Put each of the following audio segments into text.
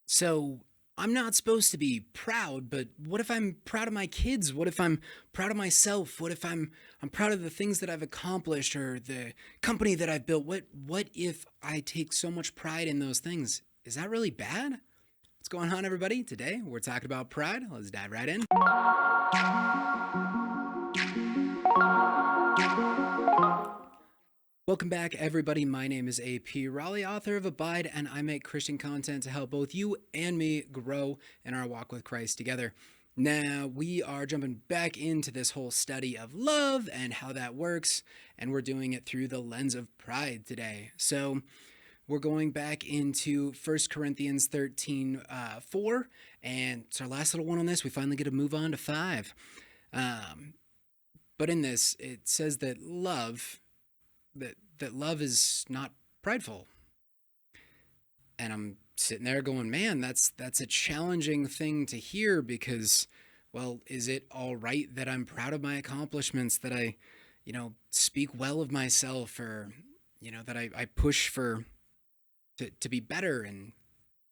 So I'm not supposed to be proud, but what if I'm proud of my kids? What if I'm proud of myself? What if I'm proud of the things that I've accomplished or the company that I've built? What if I take so much pride in those things? Is that really bad? What's going on, everybody? Today we're talking about pride. Let's dive right in. Welcome back, everybody. My name is AP Raleigh, author of Abide, and I make Christian content to help both you and me grow in our walk with Christ together. Now, we are jumping back into this whole study of love and how that works, and we're doing it through the lens of pride today. So, we're going back into 1 Corinthians 13, 4, and it's our last little one on this. We finally get to move on to 5. Um, but in this, it says that love is not prideful. And I'm sitting there going, man, that's a challenging thing to hear because, well, is it all right that I'm proud of my accomplishments, that I, speak well of myself, or, that I push for to be better? And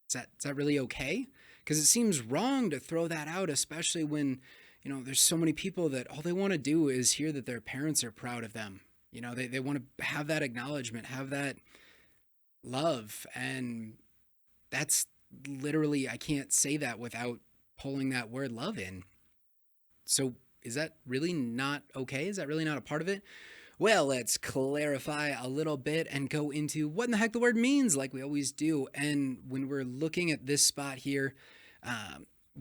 is that really okay? Because it seems wrong to throw that out, especially when, there's so many people that all they want to do is hear that their parents are proud of them. They want to have that acknowledgement, have that love. And that's literally, I can't say that without pulling that word love in. So is that really not okay? Is that really not a part of it? Well, let's clarify a little bit and go into what in the heck the word means, like we always do. And when we're looking at this spot here,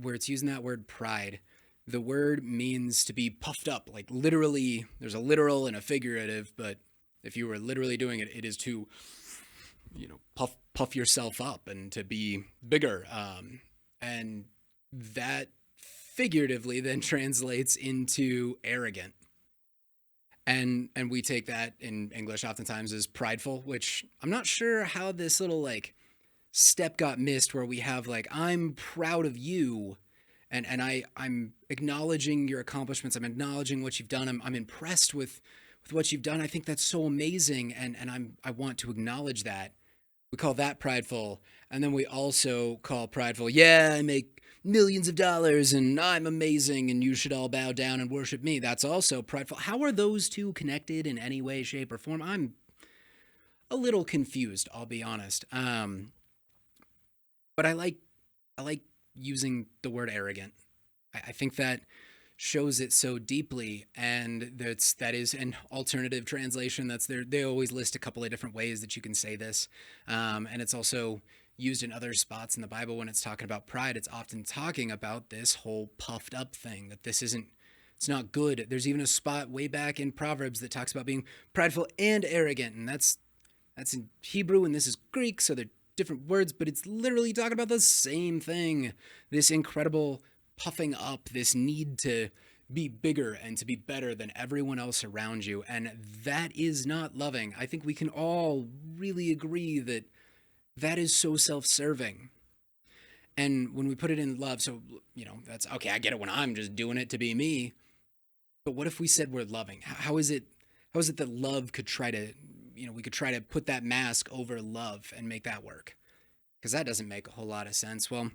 where it's using that word pride, the word means to be puffed up. Like literally, there's a literal and a figurative, but if you were literally doing it, it is to, puff yourself up and to be bigger. And that figuratively then translates into arrogant. And we take that in English oftentimes as prideful, which I'm not sure how this little like step got missed where we have like I'm proud of you, and I'm acknowledging your accomplishments. I'm acknowledging what you've done. I'm impressed with what you've done. I think that's so amazing, and I want to acknowledge that. We call that prideful, and then we also call prideful, yeah, I make millions of dollars and I'm amazing and you should all bow down and worship me. That's also prideful. How are those two connected in any way, shape, or form? I'm a little confused, I'll be honest. But I like using the word arrogant. I think that shows it so deeply, and that is an alternative translation. That's there. They always list a couple of different ways that you can say this, and it's also used in other spots in the Bible when it's talking about pride. It's often talking about this whole puffed up thing, that this isn't. It's not good. There's even a spot way back in Proverbs that talks about being prideful and arrogant, and that's in Hebrew, and this is Greek, so they're different words, but it's literally talking about the same thing. This incredible puffing up, this need to be bigger and to be better than everyone else around you. And that is not loving. I think we can all really agree that that is so self serving. And when we put it in love, so, that's okay. I get it when I'm just doing it to be me. But what if we said we're loving? How is it? How is it that love could try to, we could try to put that mask over love and make that work? Because that doesn't make a whole lot of sense. Well,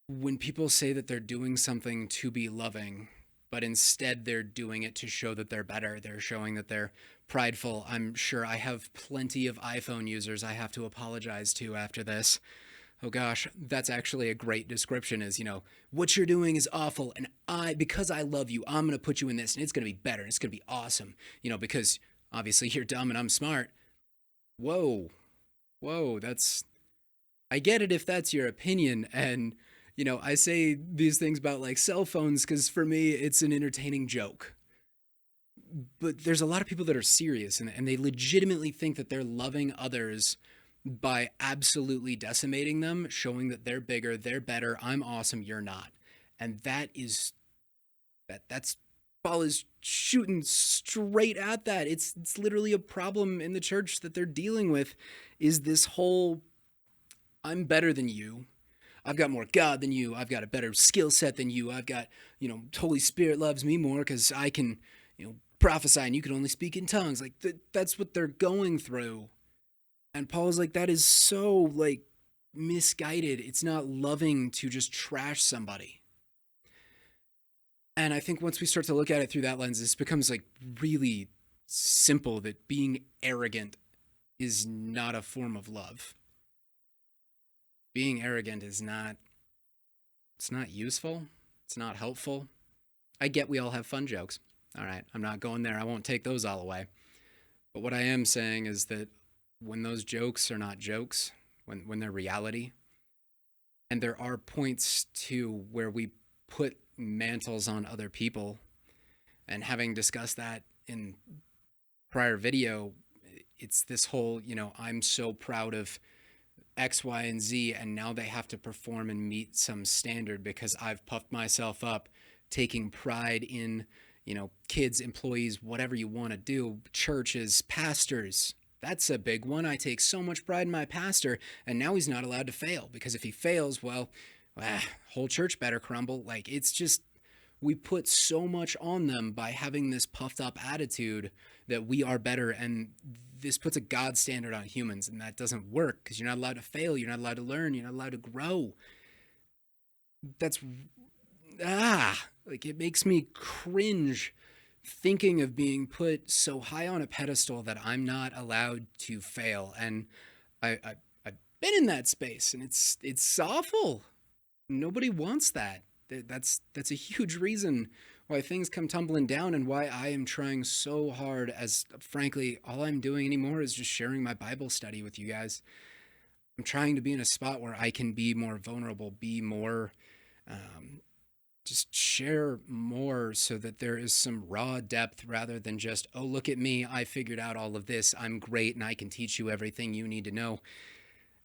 when people say that they're doing something to be loving, but instead they're doing it to show that they're better, they're showing that they're prideful. I'm sure I have plenty of iPhone users I have to apologize to after this. Oh gosh, that's actually a great description is, what you're doing is awful, and because I love you, I'm going to put you in this and it's going to be better and it's going to be awesome, because obviously you're dumb and I'm smart. Whoa. Whoa, I get it if that's your opinion. And, I say these things about like cell phones because for me, it's an entertaining joke. But there's a lot of people that are serious and they legitimately think that they're loving others by absolutely decimating them, showing that they're bigger, they're better, I'm awesome, you're not. And that's ball is shooting straight at that. It's literally a problem in the church that they're dealing with is this whole I'm better than you. I've got more God than you. I've got a better skill set than you. I've got, Holy Spirit loves me more because I can, prophesy and you can only speak in tongues. Like that's what they're going through. And Paul's like, that is so like misguided. It's not loving to just trash somebody. And I think once we start to look at it through that lens, this becomes like really simple that being arrogant is not a form of love. Being arrogant is not, it's not useful. It's not helpful. I get we all have fun jokes. All right, I'm not going there. I won't take those all away. But what I am saying is that when those jokes are not jokes, when they're reality, and there are points too where we put mantles on other people, and having discussed that in prior video, it's this whole, I'm so proud of X, Y, and Z, and now they have to perform and meet some standard because I've puffed myself up, taking pride in, kids, employees, whatever you want to do, churches, pastors. That's a big one. I take so much pride in my pastor, and now he's not allowed to fail because if he fails, well, whole church better crumble. Like, it's just, we put so much on them by having this puffed up attitude that we are better, and this puts a God standard on humans, and that doesn't work because you're not allowed to fail, you're not allowed to learn, you're not allowed to grow. That's like, it makes me cringe thinking of being put so high on a pedestal that I'm not allowed to fail. And I've been in that space, and it's awful. Nobody wants that. That's a huge reason why things come tumbling down, and why I am trying so hard, as frankly all I'm doing anymore is just sharing my Bible study with you guys. I'm trying to be in a spot where I can be more vulnerable, be more just share more, so that there is some raw depth rather than just, oh, look at me, I figured out all of this, I'm great and I can teach you everything you need to know.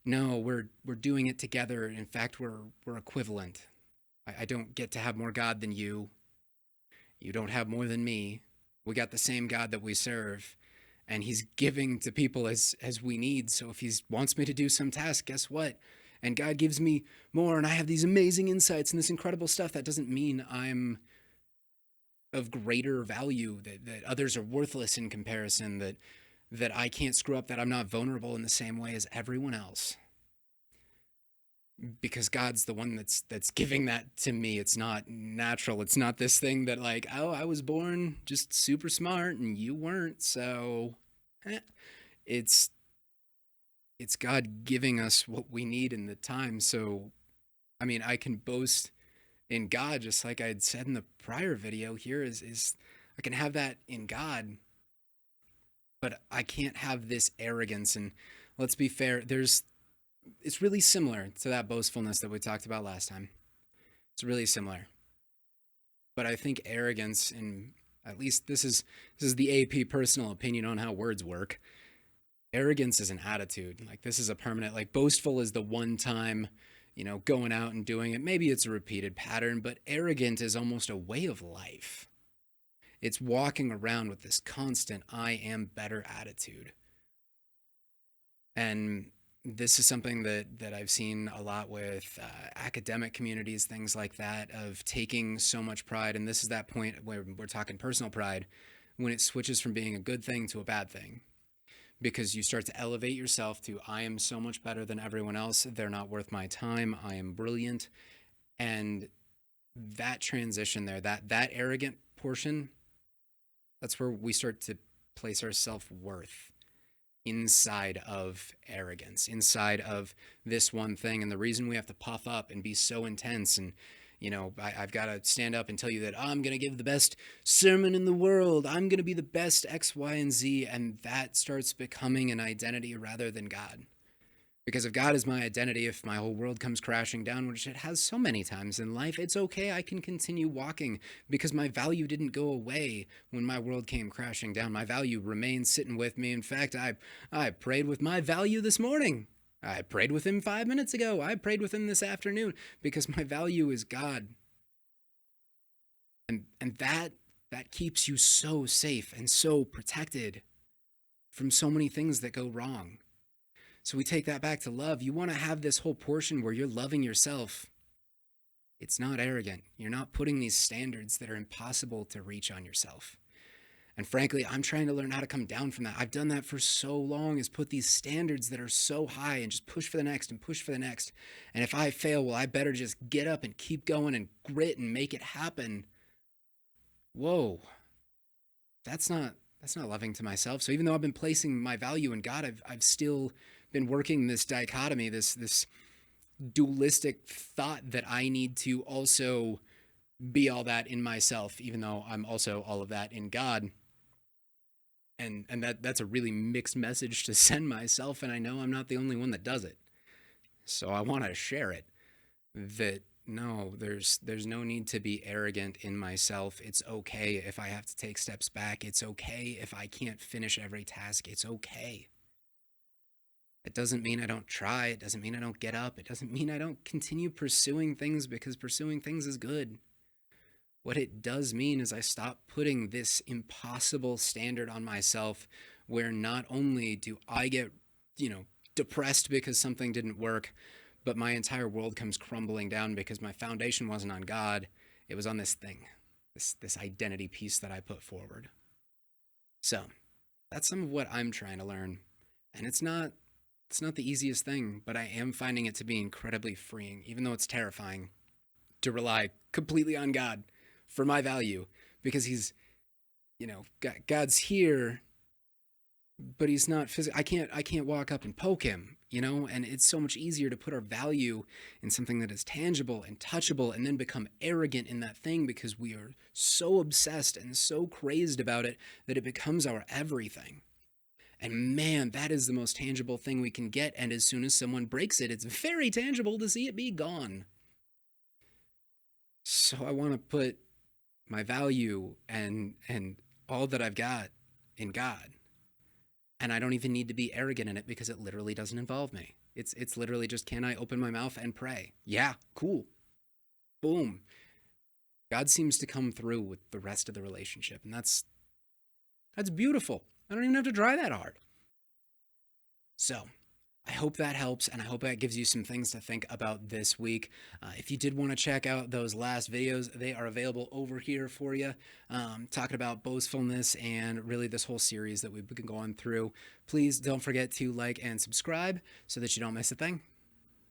No, we're doing it together. In fact, we're equivalent. I don't get to have more God than you. You don't have more than me. We got the same God that we serve, and he's giving to people as we need. So if he wants me to do some task, guess what? And God gives me more, and I have these amazing insights and this incredible stuff. That doesn't mean I'm of greater value, that others are worthless in comparison, that I can't screw up, that I'm not vulnerable in the same way as everyone else. Because God's the one that's giving that to me. It's not natural. It's not this thing that, like, oh, I was born just super smart and you weren't. So it's God giving us what we need in the time. So, I mean, I can boast in God, just like I had said in the prior video here, is I can have that in God, but I can't have this arrogance. And let's be fair, it's really similar to that boastfulness that we talked about last time. It's really similar. But I think arrogance, and at least this is the AP personal opinion on how words work. Arrogance is an attitude. Like, this is a permanent, like, boastful is the one time, going out and doing it. Maybe it's a repeated pattern, but arrogant is almost a way of life. It's walking around with this constant I am better attitude. And this is something that I've seen a lot with academic communities, things like that, of taking so much pride. And this is that point where we're talking personal pride, when it switches from being a good thing to a bad thing. Because you start to elevate yourself to, I am so much better than everyone else. They're not worth my time. I am brilliant. And that transition there, that arrogant portion, that's where we start to place our self-worth inside of arrogance, inside of this one thing. And the reason we have to puff up and be so intense, and I've got to stand up and tell you that I'm going to give the best sermon in the world, I'm going to be the best X, Y, and Z, and that starts becoming an identity rather than God. Because if God is my identity, if my whole world comes crashing down, which it has so many times in life, it's okay. I can continue walking because my value didn't go away when my world came crashing down. My value remains sitting with me. In fact, I prayed with my value this morning. I prayed with him 5 minutes ago. I prayed with him this afternoon because my value is God. And that keeps you so safe and so protected from so many things that go wrong. So we take that back to love. You want to have this whole portion where you're loving yourself. It's not arrogant. You're not putting these standards that are impossible to reach on yourself. And frankly, I'm trying to learn how to come down from that. I've done that for so long, is put these standards that are so high and just push for the next and push for the next. And if I fail, well, I better just get up and keep going and grit and make it happen. Whoa, that's not loving to myself. So even though I've been placing my value in God, I've still been working this dichotomy, this dualistic thought that I need to also be all that in myself, even though I'm also all of that in God. And that's a really mixed message to send myself, and I know I'm not the only one that does it. So I want to share it, that no, there's no need to be arrogant in myself. It's okay if I have to take steps back. It's okay if I can't finish every task. It's okay. It doesn't mean I don't try. It doesn't mean I don't get up. It doesn't mean I don't continue pursuing things, because pursuing things is good. What it does mean is I stop putting this impossible standard on myself, where not only do I get, depressed because something didn't work, but my entire world comes crumbling down because my foundation wasn't on God. It was on this thing, this identity piece that I put forward. So that's some of what I'm trying to learn. And it's not the easiest thing, but I am finding it to be incredibly freeing, even though it's terrifying to rely completely on God for my value, because he's, God's here, but he's not physical. I can't walk up and poke him, and it's so much easier to put our value in something that is tangible and touchable, and then become arrogant in that thing because we are so obsessed and so crazed about it that it becomes our everything. And man, that is the most tangible thing we can get. And as soon as someone breaks it, it's very tangible to see it be gone. So I want to put my value and all that I've got in God. And I don't even need to be arrogant in it, because it literally doesn't involve me. It's literally just, can I open my mouth and pray? Yeah, cool. Boom. God seems to come through with the rest of the relationship, and that's beautiful. I don't even have to try that hard. So, I hope that helps, and I hope that gives you some things to think about this week. If you did want to check out those last videos, they are available over here for you, talking about boastfulness and really this whole series that we've been going through. Please don't forget to like and subscribe so that you don't miss a thing.